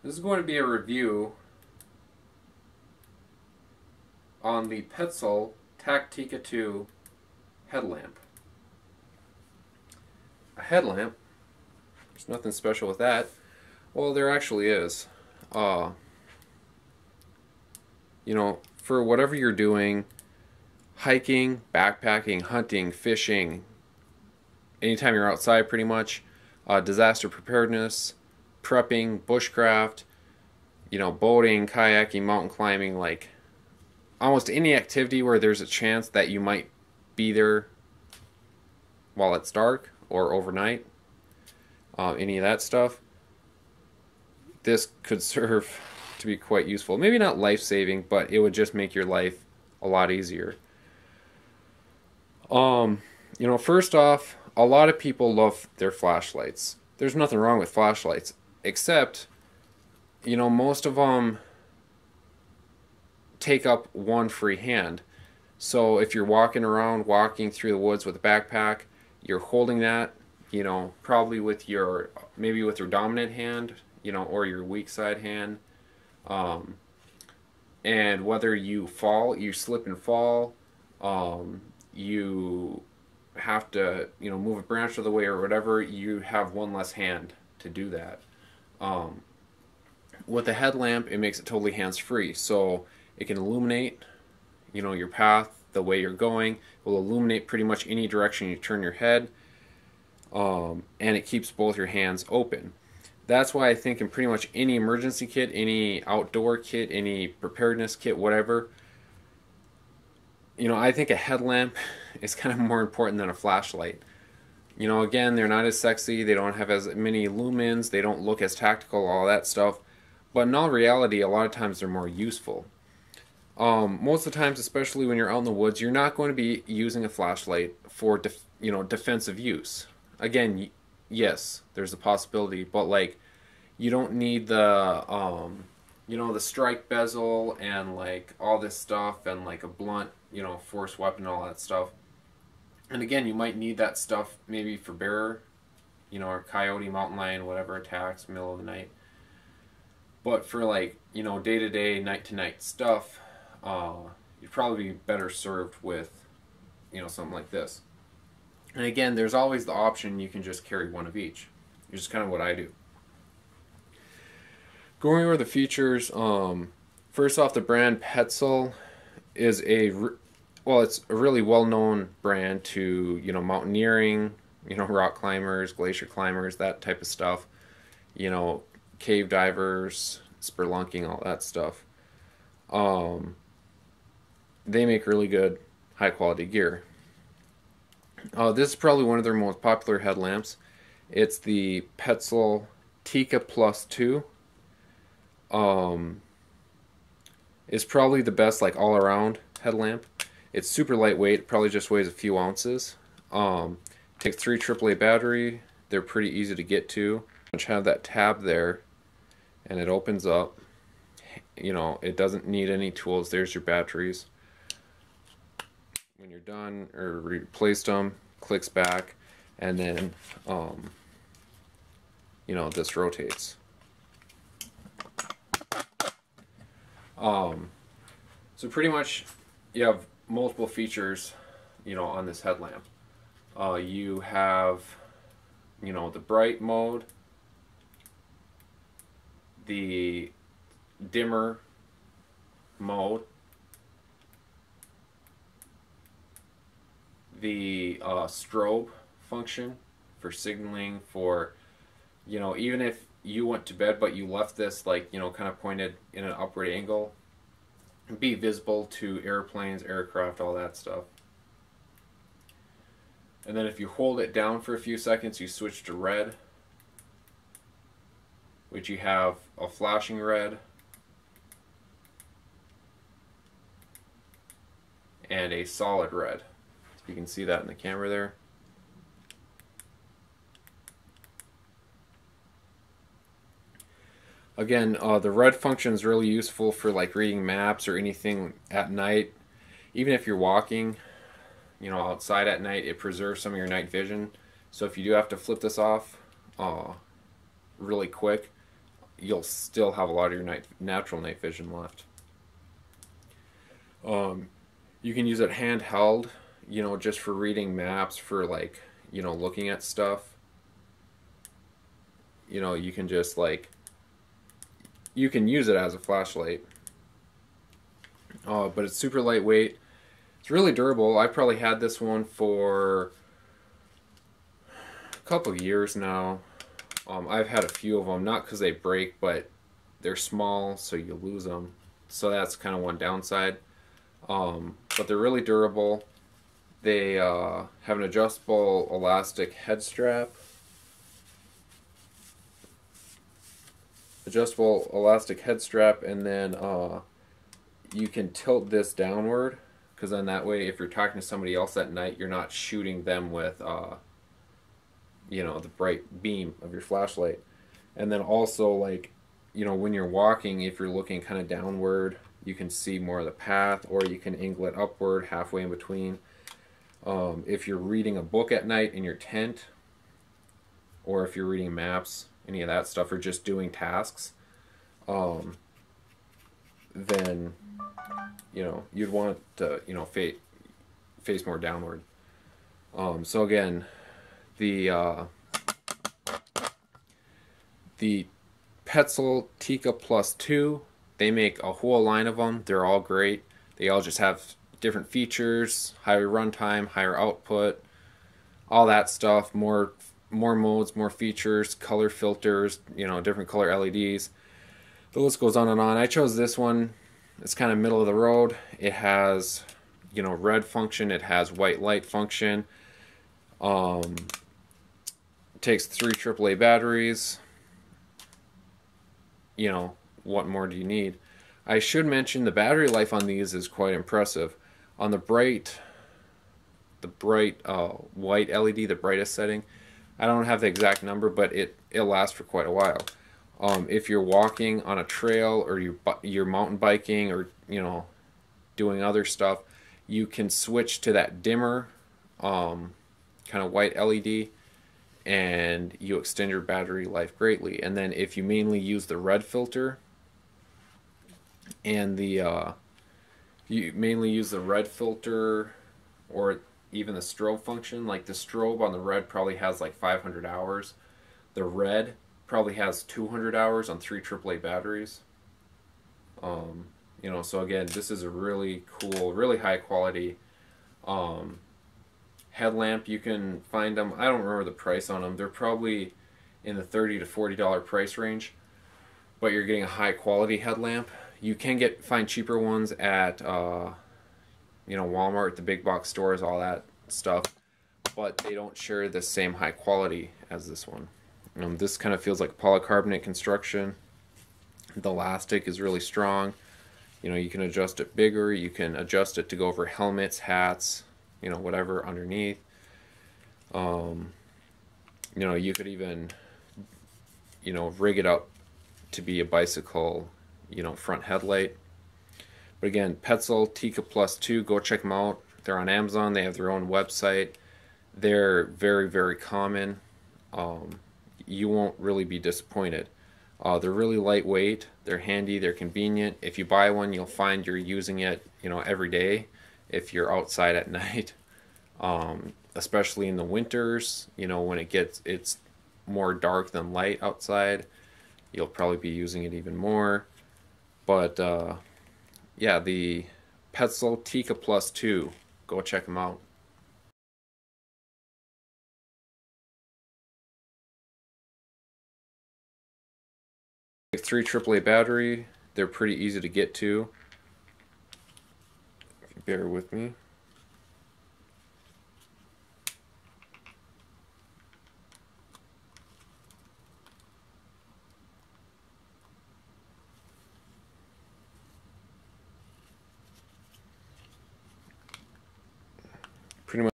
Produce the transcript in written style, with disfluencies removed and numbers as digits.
This is going to be a review on the Petzl Tikka 2 headlamp. A headlamp? There's nothing special with that. Well, there actually is. For whatever you're doing, hiking, backpacking, hunting, fishing, anytime you're outside pretty much, disaster preparedness, prepping, bushcraft, boating, kayaking, mountain climbing, like almost any activity where there's a chance that you might be there while it's dark or overnight, any of that stuff, this could serve to be quite useful. Maybe not life-saving, but it would just make your life a lot easier. First off, a lot of people love their flashlights. There's nothing wrong with flashlights, except, most of them take up one free hand. So if you're walking through the woods with a backpack, you're holding that, probably with your dominant hand, or your weak side hand. And whether you slip and fall, you have to, move a branch out of the way or whatever, you have one less hand to do that. With a headlamp, it makes it totally hands-free, so it can illuminate, your path, the way you're going. It will illuminate pretty much any direction you turn your head, and it keeps both your hands open. That's why I think in pretty much any emergency kit, any outdoor kit, any preparedness kit, whatever, I think a headlamp is kind of more important than a flashlight. Again, they're not as sexy, they don't have as many lumens, they don't look as tactical, all that stuff. But in all reality, a lot of times they're more useful. Most of the times, especially when you're out in the woods, you're not going to be using a flashlight for defensive use. Again, yes, there's a possibility, but like, you don't need the the strike bezel and like all this stuff and like a blunt, force weapon, all that stuff. And again, you might need that stuff maybe for bear, or coyote, mountain lion, whatever attacks middle of the night. But for like, day-to-day, night-to-night stuff, you'd probably be better served with, something like this. And again, there's always the option you can just carry one of each, which is kind of what I do. Going over the features, first off, the brand Petzl is it's a really well-known brand to, mountaineering, rock climbers, glacier climbers, that type of stuff, cave divers, spelunking, all that stuff. They make really good, high-quality gear. This is probably one of their most popular headlamps. It's the Petzl Tikka Plus 2. It's probably the best, like, all-around headlamp. It's super lightweight. It probably just weighs a few ounces. Takes 3 AAA battery. They're pretty easy to get to. Just have that tab there, and it opens up. It doesn't need any tools. There's your batteries. When you're done or replaced them, clicks back, and then this rotates. So pretty much you have multiple features, on this headlamp. You have, the bright mode, the dimmer mode, the strobe function for signaling for, even if you went to bed but you left this like, kind of pointed in an upward angle, be visible to airplanes, aircraft, all that stuff. And then if you hold it down for a few seconds, you switch to red, which you have a flashing red and a solid red. So you can see that in the camera there. Again, the red function is really useful for like reading maps or anything at night. Even if you're walking, outside at night, it preserves some of your night vision. So if you do have to flip this off really quick, you'll still have a lot of your natural night vision left. You can use it handheld, just for reading maps, for like, looking at stuff. You can just like, you can use it as a flashlight. But it's super lightweight. It's really durable. I probably had this one for a couple of years now. I've had a few of them, not because they break, but they're small, so you lose them. So that's kind of one downside. But they're really durable. They have an adjustable elastic head strap. Adjustable elastic head strap, and then you can tilt this downward, because then that way if you're talking to somebody else at night, you're not shooting them with the bright beam of your flashlight. And then also, like, when you're walking, if you're looking kind of downward, you can see more of the path, or you can angle it upward halfway in between. If you're reading a book at night in your tent, or if you're reading maps, any of that stuff, or just doing tasks, then you'd want to face more downward. So again, the Petzl Tikka Plus 2, they make a whole line of them. They're all great. They all just have different features, higher runtime, higher output, all that stuff, more modes, more features, color filters, different color LEDs. The list goes on and on. I chose this one. It's kind of middle of the road. It has, red function. It has white light function. It takes 3 AAA batteries. What more do you need? I should mention the battery life on these is quite impressive. On the bright white LED, the brightest setting, I don't have the exact number, but it lasts for quite a while. If you're walking on a trail, or you're mountain biking, or doing other stuff, you can switch to that dimmer kind of white LED, and you extend your battery life greatly. And then if you mainly use the red filter, and or even the strobe function, like the strobe on the red probably has like 500 hours. The red probably has 200 hours on 3 AAA batteries. So again, this is a really cool, really high quality headlamp. You can find them, I don't remember the price on them. They're probably in the $30 to $40 price range, but you're getting a high quality headlamp. You can find cheaper ones at Walmart, the big box stores, all that stuff, but they don't share the same high quality as this one. This kind of feels like polycarbonate construction. The elastic is really strong. You can adjust it bigger. You can adjust it to go over helmets, hats, whatever underneath. You could even, rig it up to be a bicycle, front headlight. But again, Petzl Tikka Plus 2, go check them out. They're on Amazon. They have their own website. They're very, very common. You won't really be disappointed. They're really lightweight. They're handy. They're convenient. If you buy one, you'll find you're using it, every day if you're outside at night. Especially in the winters, when it's more dark than light outside, you'll probably be using it even more. But yeah, the Petzl Tikka Plus 2, go check them out. 3 AAA battery. They're pretty easy to get to. If you bear with me.